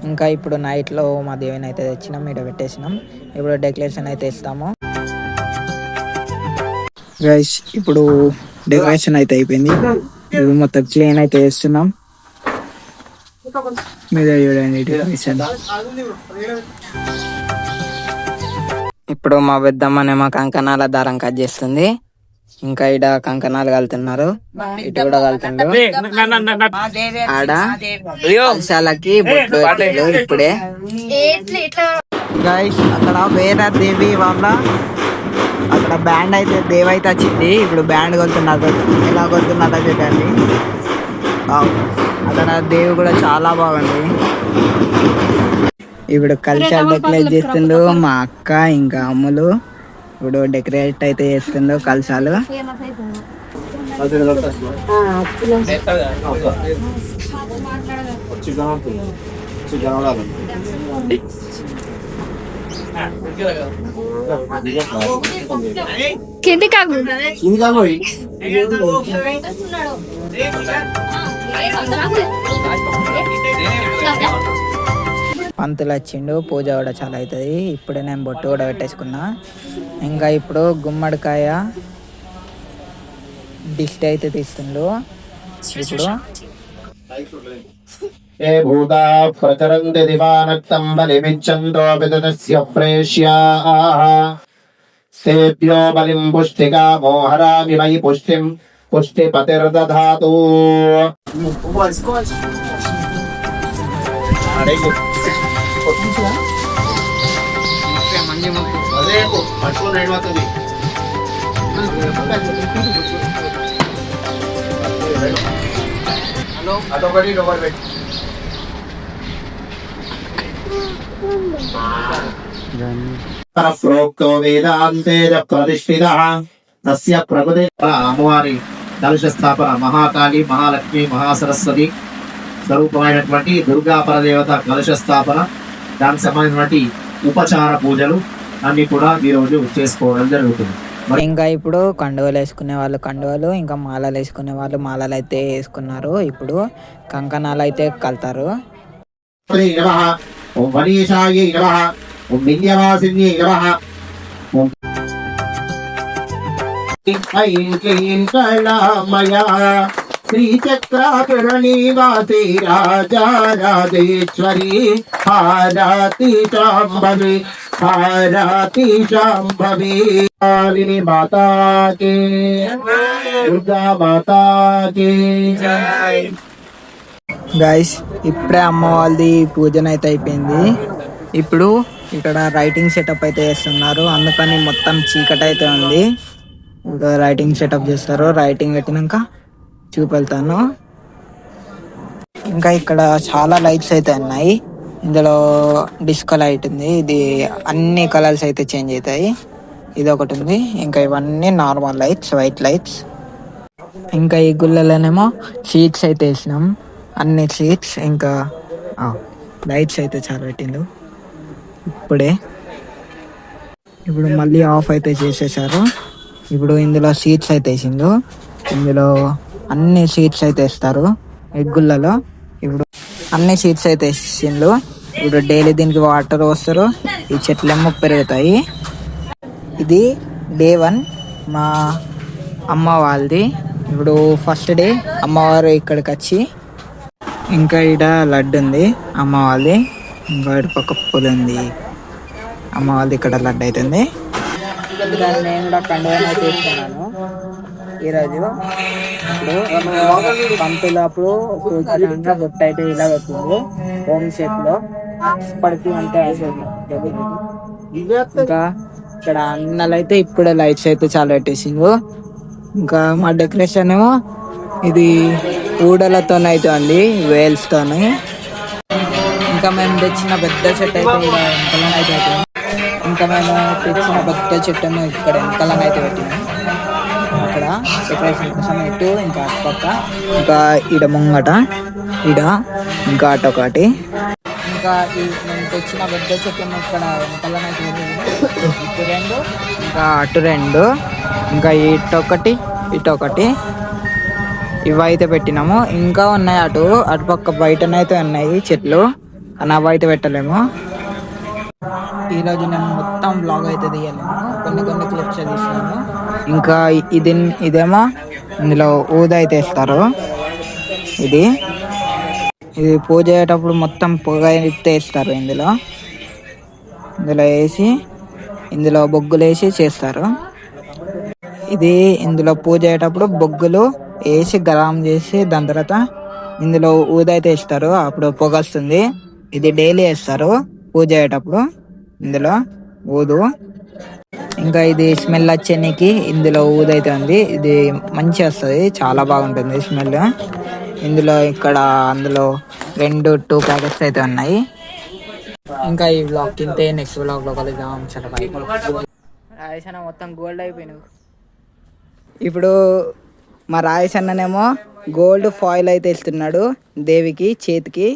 ఇంకా ఇప్పుడు నైట్లో మా దేవిని అయితే తెచ్చినాం, ఇక్కడ పెట్టేసినాం. ఇప్పుడు డెకరేషన్ అయితే ఇస్తాము గైస్. ఇప్పుడు డెకరేషన్ అయితే అయిపోయింది. ఇప్పుడు మొత్తం క్లీన్ అయితే చేస్తున్నాం. మీరే చూడండి డెకరేషన్. ఇప్పుడు మా పెద్దమ్మనేమో కంకణాల దారం కట్ చేస్తుంది. ఇంకా ఇడ కంకణాలు కలుతున్నారు, ఇటు కూడా కలుతుండ్రు. ఆడ కలశాలకి బొట్లు ఇప్పుడే గైస్. అక్కడ వేరే దేవి వాళ్ళ అక్కడ బ్యాండ్ అయితే దేవి అయితే వచ్చింది. ఇప్పుడు బ్యాండ్ కొలుతున్నారు, ఎలా కొలుతున్నారో చూడండి. అక్కడ దేవి కూడా చాలా బాగుంది. ఇప్పుడు కల్చర్ డెకరేట్ చేస్తుండ్రు మా అక్క ఇంకా అమ్ములు. ఇప్పుడు డెకరేట్ అయితే చేస్తుండ్రు కలశాలు. పంతులు వచ్చిండు, పూజ కూడా చాలా అవుతుంది. ఇప్పుడే నేను బొట్టు కూడా పెట్టేసుకున్నా. ఇంకా ఇప్పుడు గుమ్మడికాయ దిష్టి అయితే తీస్తుండు. ఇప్పుడు ఏ భూతా ప్రచరంతి దివానక్తం బలివిచ్చంతో విదతస్య ప్రేష్యాః సేభ్యో బలిం పుష్టికా మోహరామి మయి పుష్టిం పుష్టిపతిర్దధాతు. ప్రోక్తో వేదాంతే ప్రతిష్ఠితః తస్య ప్రకృతి. అమ్మవారి కలశ స్థాపన మహాకాళి, మహాలక్ష్మి, మహాసరస్వతి స్వరూపమైనటువంటి దుర్గా పరదేవత కలశ స్థాపన, దానికి సంబంధించినటువంటి ఉపచార పూజలు అన్ని కూడా ఈ రోజు చేసుకోవడం జరుగుతుంది. ఇంకా ఇప్పుడు కండువలు వేసుకునే వాళ్ళు కండువలు, ఇంకా మాలలు వేసుకునే వాళ్ళు మాలలు అయితే వేసుకున్నారు. ఇప్పుడు కంకణాలు అయితే కలుతారు. శ్రీచక్రాకరణీవాసి రాజారాజేశ్వరి హారతి శాంభవి హారతి శాంభవి. కాళిని మాతాకి, దుర్గా మాతాకి. గైస్ ఇప్పుడే అమ్మ వాళ్ళది పూజన అయితే అయిపోయింది. ఇప్పుడు ఇక్కడ రైటింగ్ సెటప్ అయితే చేస్తున్నారు, అందుకని మొత్తం చీకటి అయితే ఉంది. ఇప్పుడు రైటింగ్ సెటప్ చేస్తారు. రైటింగ్ పెట్టినాక చూపెళ్తాను. ఇంకా ఇక్కడ చాలా లైట్స్ అయితే ఉన్నాయి. ఇందులో డిస్కో లైట్ ఉంది, ఇది అన్ని కలర్స్ అయితే చేంజ్ అవుతాయి. ఇది ఒకటి ఉంది. ఇంకా ఇవన్నీ నార్మల్ లైట్స్, వైట్ లైట్స్. ఇంకా ఈ గుళ్ళలోనేమో సీట్స్ అయితే వేసినాం, అన్ని సీట్స్. ఇంకా లైట్స్ అయితే చాలా పెట్టిండు ఇప్పుడే. ఇప్పుడు మళ్ళీ ఆఫ్ అయితే చేసేసారు. ఇప్పుడు ఇందులో సీట్స్ అయితే వేసిండు. ఇందులో అన్ని సీట్స్ అయితే వేస్తారు ఎగ్గుళ్ళలో. ఇప్పుడు అన్ని సీట్స్ అయితే వేసిండు. ఇప్పుడు డైలీ దీనికి వాటర్ వస్తారు, ఈ చెట్లేమో పెరుగుతాయి. ఇది డే 1 మా అమ్మ వాళ్ళది. ఇప్పుడు ఫస్ట్ డే అమ్మవారు ఇక్కడికి వచ్చి, ఇంకా ఇక్కడ లడ్డు ఉంది అమ్మ వాళ్ళది, ఇంకా ఇటు పక్క పూలు ఉంది అమ్మ వాళ్ళది. ఇక్కడ లడ్డు అవుతుంది. నేను కూడా పండుగ తీసుకున్నాను ఈరోజు. ఇప్పుడు పంతులప్పుడు బొట్టు అయితే ఇలా పెట్టింది హోమ్ షేప్ లో. ఇప్పటికి అంతే అయిపోయింది. ఇంకా ఇక్కడ అన్నలు అయితే ఇప్పుడే లైట్స్ అయితే చాలా పెట్టేసిండు. ఇంకా మా డెకరేషన్ ఏమో ఇది ఊడలతో అయితే ఉంది, వేల్స్ తోని. ఇంకా మేము తెచ్చిన పెద్ద చెట్టు అయితే వెనకాలనైతే అవుతుంది. ఇంకా మేము తెచ్చిన పెద్ద చెట్టు ఏమో ఇక్కడ వెనకాలనైతే పెట్టినాం. ఇక్కడ డెకరేషన్ కోసం ఇటు, ఇంకా అటుపక్క, ఇంకా ఇడ ముంగట, ఇడ ఇంకా అటొకటి. ఇంకా ఈ మేము తెచ్చిన పెద్ద చెట్టు ఇక్కడ వెనకాలనైతే ఇటు 2, ఇంకా అటు 2, ఇంకా ఇటొకటి ఇటొకటి, ఇవైతే పెట్టినాము. ఇంకా ఉన్నాయి అటుపక్క బయటనైతే ఉన్నాయి చెట్లు, నవ్వు అయితే పెట్టలేము. ఈరోజు నేను మొత్తం బ్లాగ్ అయితే తీయలేము, కొన్ని కొన్ని క్లిప్స్ తీస్తాను. ఇంకా ఇదేమో ఇందులో ఊద అయితే వేస్తారు. ఇది పూజ అయ్యేటప్పుడు మొత్తం పొగ అయితే వేస్తారు. ఇందులో వేసి ఇందులో బొగ్గులు వేసి చేస్తారు. ఇందులో పూజ అయ్యేటప్పుడు బొగ్గులు వేసి గరం చేసి దాని తర్వాత ఇందులో ఊద అయితే వేస్తారు. అప్పుడు పొగ వస్తుంది. ఇది డైలీ వేస్తారు పూజ అయ్యేటప్పుడు ఇందులో ఊదు. ఇంకా ఇది స్మెల్ వచ్చేనికి ఇందులో ఊదైతే ఉంది. ఇది మంచిగా వస్తుంది, చాలా బాగుంటుంది స్మెల్. ఇందులో అందులో 2 ప్యాకెట్స్ అయితే ఉన్నాయి. ఇంకా ఈ బ్లాగ్ తింటే నెక్స్ట్ బ్లాగ్ లో కలుద్దాం. రాయేష్ అన్న మొత్తం గోల్డ్ అయిపోయినావు. ఇప్పుడు మా రాయేష్ అన్ననేమో గోల్డ్ ఫాయిల్ అయితే ఇస్తున్నాడు దేవికి చేతికి.